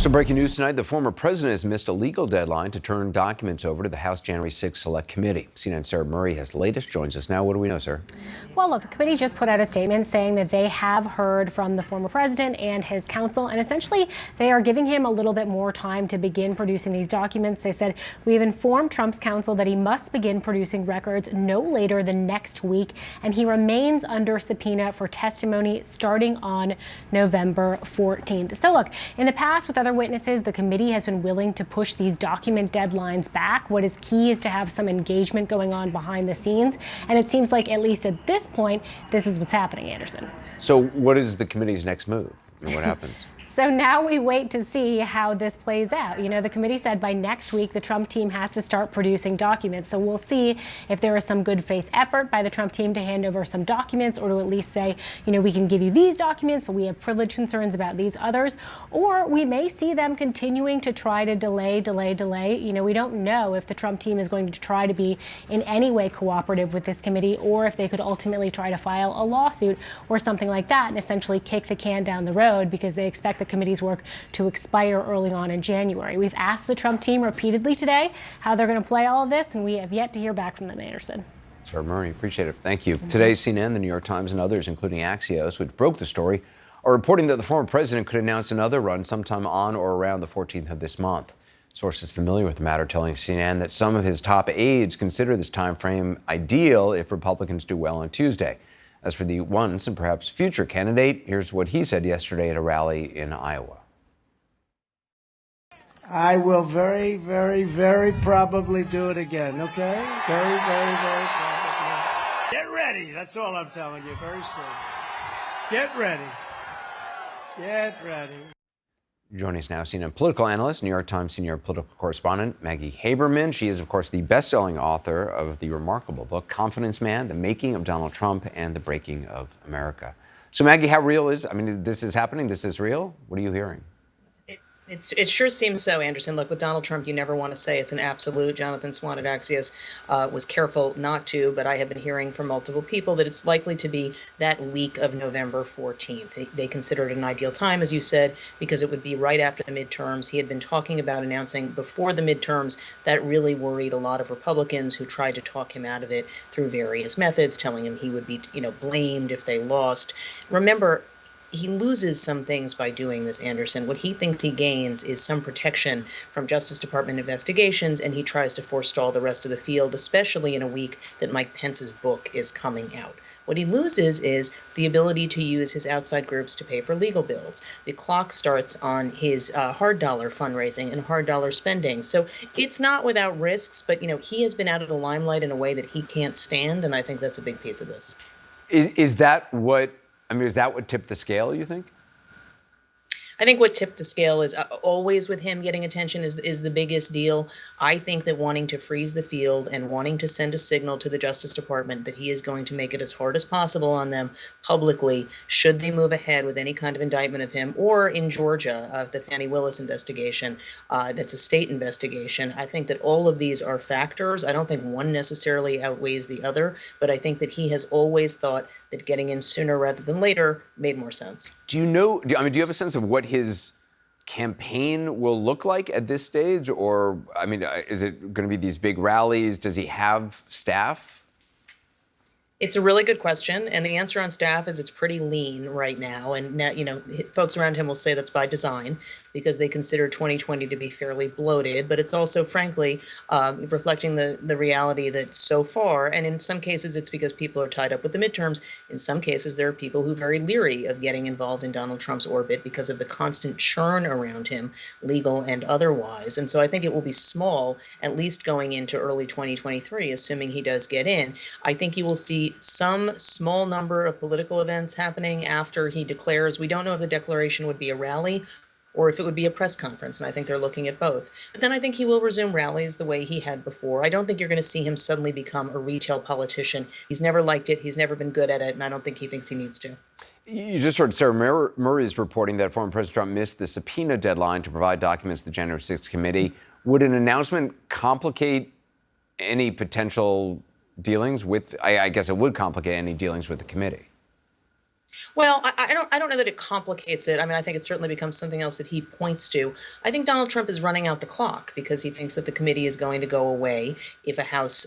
So breaking news tonight, the former president has missed a legal deadline to turn documents over to the House January 6 Select Committee. CNN's Sarah Murray has the latest, joins us now. What do we know, sir? Well, look, the committee just put out a statement saying that they have heard from the former president and his counsel, and essentially they are giving him a little bit more time to begin producing these documents. They said, we have informed Trump's counsel that he must begin producing records no later than next week, and he remains under subpoena for testimony starting on November 14th. So look, in the past with other witnesses, the committee has been willing to push these document deadlines back. What is key is to have some engagement going on behind the scenes, and it seems like at least at this point, this is what's happening, Anderson. So what is the committee's next move? And what happens? So now we wait to see how this plays out. You know, the committee said by next week, the Trump team has to start producing documents. So we'll see if there is some good faith effort by the Trump team to hand over some documents, or to at least say, you know, we can give you these documents, but we have privilege concerns about these others. Or we may see them continuing to try to delay. You know, we don't know if the Trump team is going to try to be in any way cooperative with this committee, or if they could ultimately try to file a lawsuit or something like that and essentially kick the can down the road because they expect the committee's work to expire early on in January. We've asked the Trump team repeatedly today how they're going to play all of this, and we have yet to hear back from them, Anderson. Sarah Murray, appreciate it. Thank you. Today, CNN, the New York Times, and others, including Axios, which broke the story, are reporting that the former president could announce another run sometime on or around the 14th of this month. Sources familiar with the matter telling CNN that some of his top aides consider this time frame ideal if Republicans do well on Tuesday. As for the once and perhaps future candidate, here's what he said yesterday at a rally in Iowa. I will very, very, very probably do it again, okay? Very, very, very probably. Get ready. That's all I'm telling you very soon. Get ready. Get ready. Joining us now, CNN political analyst, New York Times senior political correspondent Maggie Haberman. She is, of course, the best-selling author of the remarkable book, Confidence Man, The Making of Donald Trump and the Breaking of America. So, Maggie, how real is, this is happening? This is real? What are you hearing? It sure seems so, Anderson. Look, with Donald Trump, you never want to say it's an absolute. Jonathan Swan at Axios was careful not to, but I have been hearing from multiple people that it's likely to be that week of November 14th. They consider it an ideal time, as you said, because it would be right after the midterms. He had been talking about announcing before the midterms. That really worried a lot of Republicans who tried to talk him out of it through various methods, telling him he would be, blamed if they lost. Remember, he loses some things by doing this, Anderson. What he thinks he gains is some protection from Justice Department investigations, and he tries to forestall the rest of the field, especially in a week that Mike Pence's book is coming out. What he loses is the ability to use his outside groups to pay for legal bills. The clock starts on his hard dollar fundraising and hard dollar spending. So it's not without risks, but he has been out of the limelight in a way that he can't stand, and I think that's a big piece of this. Is that what tipped the scale, you think? I think what tipped the scale is always with him getting attention is the biggest deal. I think that wanting to freeze the field and wanting to send a signal to the Justice Department that he is going to make it as hard as possible on them publicly, should they move ahead with any kind of indictment of him, or in Georgia, the Fani Willis investigation, that's a state investigation. I think that all of these are factors. I don't think one necessarily outweighs the other, but I think that he has always thought that getting in sooner rather than later made more sense. Do you have a sense of what his campaign will look like at this stage? Or, is it going to be these big rallies? Does he have staff? It's a really good question, and the answer on staff is it's pretty lean right now. And folks around him will say that's by design, because they consider 2020 to be fairly bloated. But it's also, frankly, reflecting the reality that so far, and in some cases it's because people are tied up with the midterms. In some cases, there are people who are very leery of getting involved in Donald Trump's orbit because of the constant churn around him, legal and otherwise. And so I think it will be small, at least going into early 2023, assuming he does get in. I think you will see some small number of political events happening after he declares. We don't know if the declaration would be a rally or if it would be a press conference, and I think they're looking at both. But then I think he will resume rallies the way he had before. I don't think you're going to see him suddenly become a retail politician. He's never liked it, he's never been good at it, and I don't think he thinks he needs to. You just heard Sarah Murray is reporting that former President Trump missed the subpoena deadline to provide documents to the January 6th committee. Would an announcement complicate any potential dealings with, I guess it would complicate any dealings with the committee? Well, I don't know that it complicates it. I mean, I think it certainly becomes something else that he points to. I think Donald Trump is running out the clock because he thinks that the committee is going to go away if a House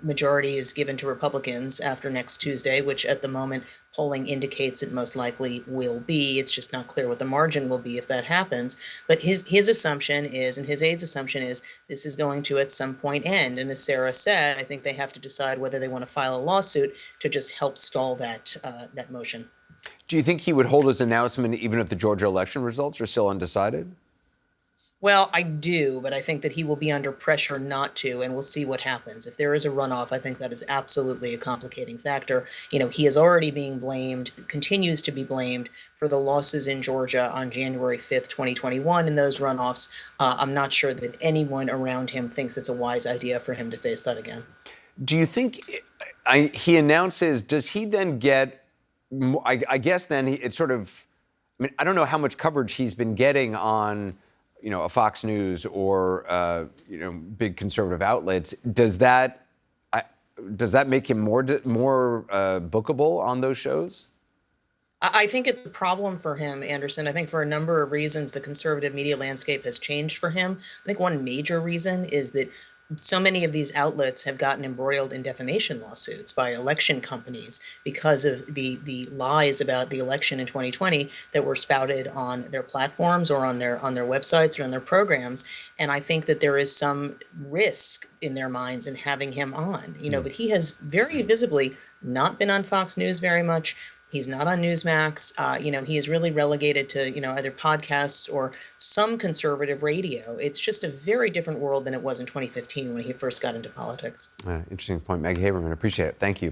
majority is given to Republicans after next Tuesday, which at the moment polling indicates it most likely will be. It's just not clear what the margin will be if that happens. But his assumption is, and his aide's assumption is, this is going to at some point end. And as Sarah said, I think they have to decide whether they want to file a lawsuit to just help stall that motion. Do you think he would hold his announcement even if the Georgia election results are still undecided? Well, I do, but I think that he will be under pressure not to, and we'll see what happens. If there is a runoff, I think that is absolutely a complicating factor. You know, he is already being blamed, continues to be blamed for the losses in Georgia on January 5th, 2021, in those runoffs. I'm not sure that anyone around him thinks it's a wise idea for him to face that again. Do you think he announces, does he then get, I guess then it's sort of, I mean, I don't know how much coverage he's been getting on, you know, a Fox News or, you know, big conservative outlets. Does that make him more bookable on those shows? I think it's a problem for him, Anderson. I think for a number of reasons, the conservative media landscape has changed for him. I think one major reason is that so many of these outlets have gotten embroiled in defamation lawsuits by election companies because of the lies about the election in 2020 that were spouted on their platforms or on their websites or on their programs. And I think that there is some risk in their minds in having him on, you know, but he has very visibly not been on Fox News very much. He's not on Newsmax. You know, he is really relegated to, you know, either podcasts or some conservative radio. It's just a very different world than it was in 2015 when he first got into politics. Interesting point. Maggie Haberman, appreciate it. Thank you.